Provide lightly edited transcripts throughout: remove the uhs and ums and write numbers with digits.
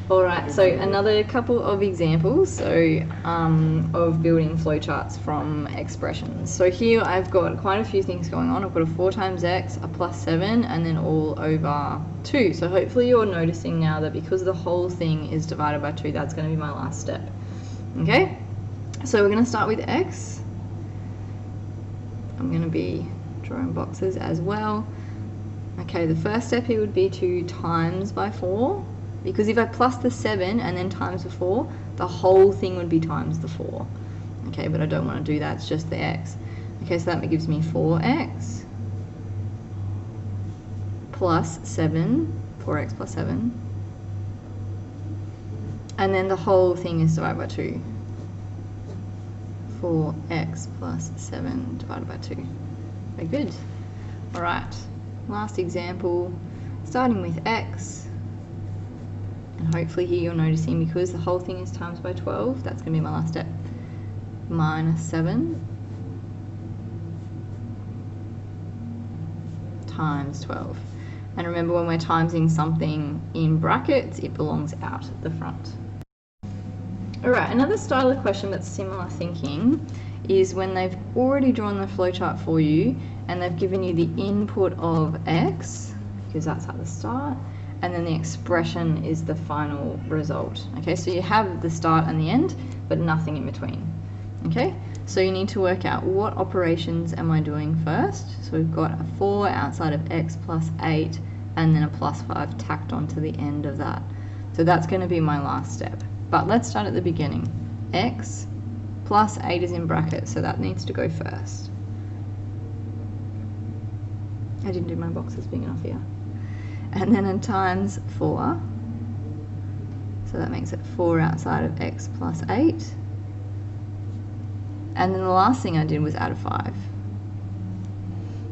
Alright, so another couple of examples of building flowcharts from expressions. So here I've got quite a few things going on. I've got a 4 times x, a plus 7, and then all over 2. So hopefully you're noticing now that because the whole thing is divided by 2, that's going to be my last step. Okay? So we're going to start with x. I'm going to be drawing boxes as well. Okay, the first step here would be to times by 4. Because if I plus the 7 and then times the 4, the whole thing would be times the 4. Okay, but I don't want to do that, it's just the x. Okay, so that gives me 4x plus 7, 4x plus 7. And then the whole thing is divided by 2. 4x plus 7 divided by 2. Very good. Alright, last example, starting with x. And hopefully here you're noticing because the whole thing is times by 12, that's going to be my last step. Minus 7 times 12. And remember, when we're timesing something in brackets, it belongs out the front. Alright, another style of question that's similar thinking is when they've already drawn the flowchart for you and they've given you the input of x, because that's at the start, and then the expression is the final result. Okay, so you have the start and the end, but nothing in between. Okay, so you need to work out what operations am I doing first. So we've got a 4 outside of x plus 8, and then a plus 5 tacked onto the end of that. So that's going to be my last step. But let's start at the beginning. X plus 8 is in brackets, so that needs to go first. I didn't do my boxes big enough here. And then in times 4, so that makes it 4 outside of x plus 8. And then the last thing I did was add a 5.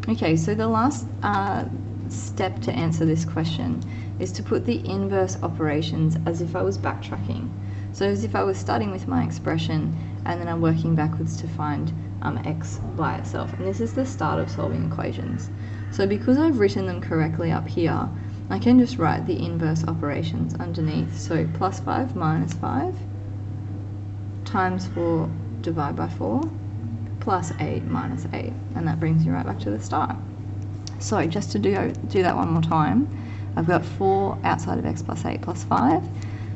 Okay, so the last step to answer this question is to put the inverse operations as if I was backtracking. So as if I was starting with my expression and then I'm working backwards to find x by itself. And this is the start of solving equations. So because I've written them correctly up here, I can just write the inverse operations underneath. So plus 5 minus 5 times 4 divided by 4 plus 8 minus 8. And that brings you right back to the start. So just to do that one more time, I've got 4 outside of x plus 8 plus 5.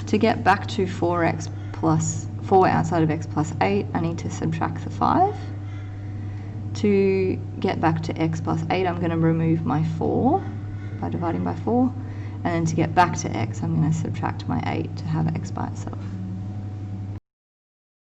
To get back to 4x plus 4 outside of x plus 8, I need to subtract the 5. To get back to x plus 8, I'm going to remove my 4 by dividing by 4. And then to get back to x, I'm going to subtract my 8 to have x by itself.